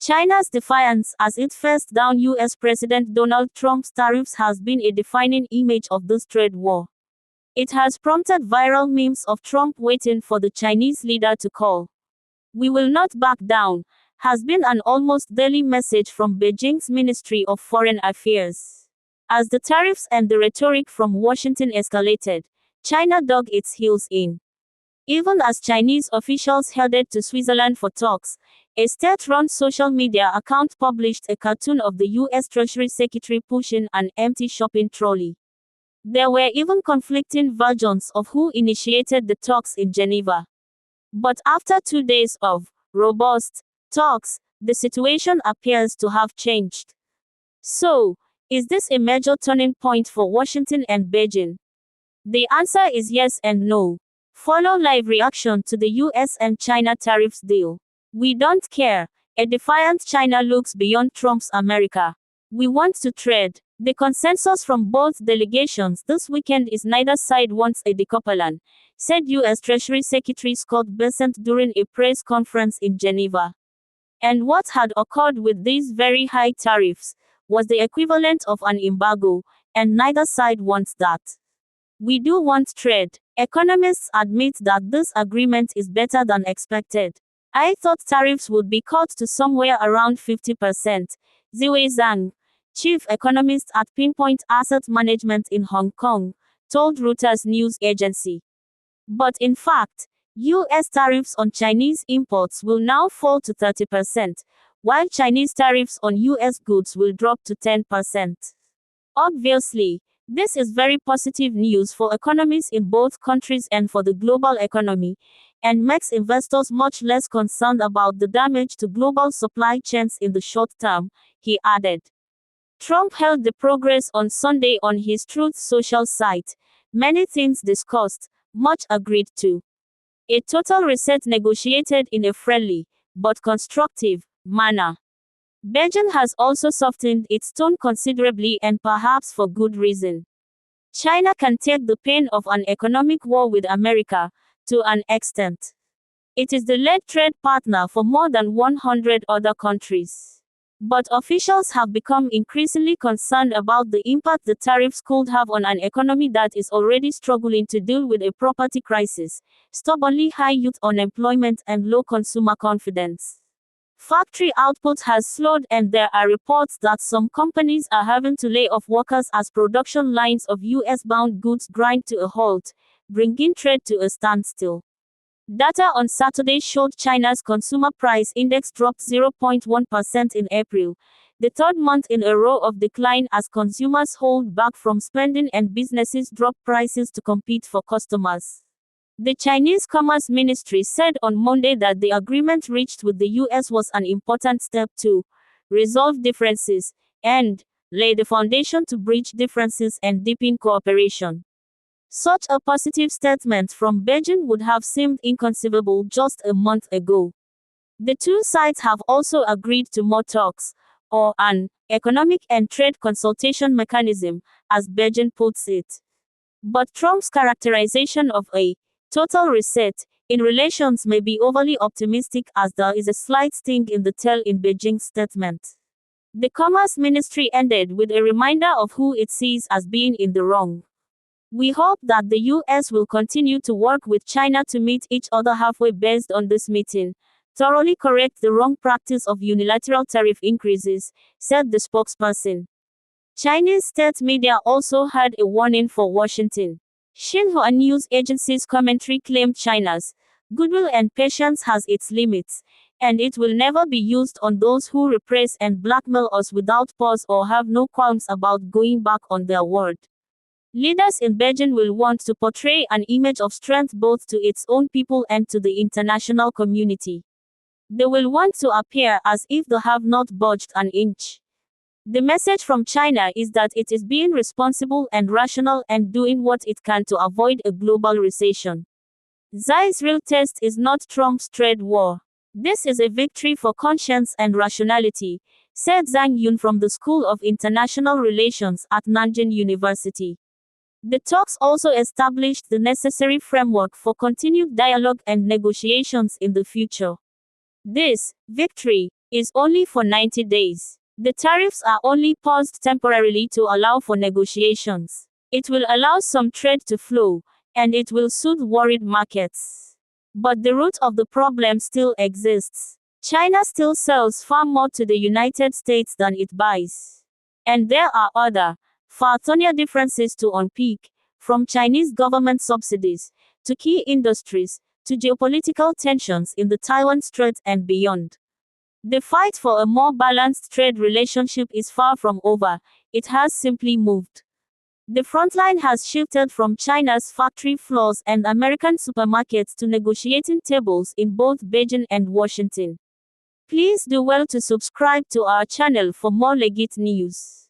China's defiance as it faced down U.S. President Donald Trump's tariffs has been a defining image of this trade war. It has prompted viral memes of Trump waiting for the Chinese leader to call. "We will not back down," has been an almost daily message from Beijing's Ministry of Foreign Affairs. As the tariffs and the rhetoric from Washington escalated, China dug its heels in. Even as Chinese officials headed to Switzerland for talks, a state-run social media account published a cartoon of the U.S. Treasury Secretary pushing an empty shopping trolley. There were even conflicting versions of who initiated the talks in Geneva. But after 2 days of robust talks, the situation appears to have changed. So, is this a major turning point for Washington and Beijing? The answer is yes and no. Follow live reaction to the US and China tariffs deal. "We don't care. A defiant China looks beyond Trump's America. We want to trade." The consensus from both delegations this weekend is neither side wants a decoupling, said U.S. Treasury Secretary Scott Bessent during a press conference in Geneva. And what had occurred with these very high tariffs was the equivalent of an embargo, and neither side wants that. "We do want trade." Economists admit that this agreement is better than expected. "I thought tariffs would be cut to somewhere around 50%, Ziwei Zhang, chief economist at Pinpoint Asset Management in Hong Kong, told Reuters news agency. But in fact, U.S. tariffs on Chinese imports will now fall to 30%, while Chinese tariffs on U.S. goods will drop to 10%. Obviously, this is very positive news for economies in both countries and for the global economy, and makes investors much less concerned about the damage to global supply chains in the short term, he added. Trump held the progress on Sunday on his Truth Social site. Many things discussed, much agreed to. A total reset negotiated in a friendly, but constructive, manner. Beijing has also softened its tone considerably and perhaps for good reason. China can take the pain of an economic war with America, to an extent. It is the lead trade partner for more than 100 other countries. But officials have become increasingly concerned about the impact the tariffs could have on an economy that is already struggling to deal with a property crisis, stubbornly high youth unemployment and low consumer confidence. Factory output has slowed and there are reports that some companies are having to lay off workers as production lines of US-bound goods grind to a halt, bringing trade to a standstill. Data on Saturday showed China's consumer price index dropped 0.1% in April, the third month in a row of decline as consumers hold back from spending and businesses drop prices to compete for customers. The Chinese Commerce Ministry said on Monday that the agreement reached with the US was an important step to resolve differences and lay the foundation to bridge differences and deepen cooperation. Such a positive statement from Beijing would have seemed inconceivable just a month ago. The two sides have also agreed to more talks, or an economic and trade consultation mechanism, as Beijing puts it. But Trump's characterization of a total reset in relations may be overly optimistic as there is a slight sting in the tail in Beijing's statement. The Commerce Ministry ended with a reminder of who it sees as being in the wrong. "We hope that the U.S. will continue to work with China to meet each other halfway based on this meeting, thoroughly correct the wrong practice of unilateral tariff increases," said the spokesperson. Chinese state media also had a warning for Washington. Xinhua news agency's commentary claimed China's goodwill and patience has its limits, and it will never be used on those who repress and blackmail us without pause or have no qualms about going back on their word. Leaders in Beijing will want to portray an image of strength both to its own people and to the international community. They will want to appear as if they have not budged an inch. The message from China is that it is being responsible and rational and doing what it can to avoid a global recession. Xi's real test is not Trump's trade war. This is a victory for conscience and rationality, said Zhang Yun from the School of International Relations at Nanjing University. The talks also established the necessary framework for continued dialogue and negotiations in the future. This victory is only for 90 days. The tariffs are only paused temporarily to allow for negotiations. It will allow some trade to flow, and it will soothe worried markets. But the root of the problem still exists. China still sells far more to the United States than it buys. And there are other, far thornier differences to unpick, from Chinese government subsidies, to key industries, to geopolitical tensions in the Taiwan Strait and beyond. The fight for a more balanced trade relationship is far from over, it has simply moved. The frontline has shifted from China's factory floors and American supermarkets to negotiating tables in both Beijing and Washington. Please do well to subscribe to our channel for more Legit news.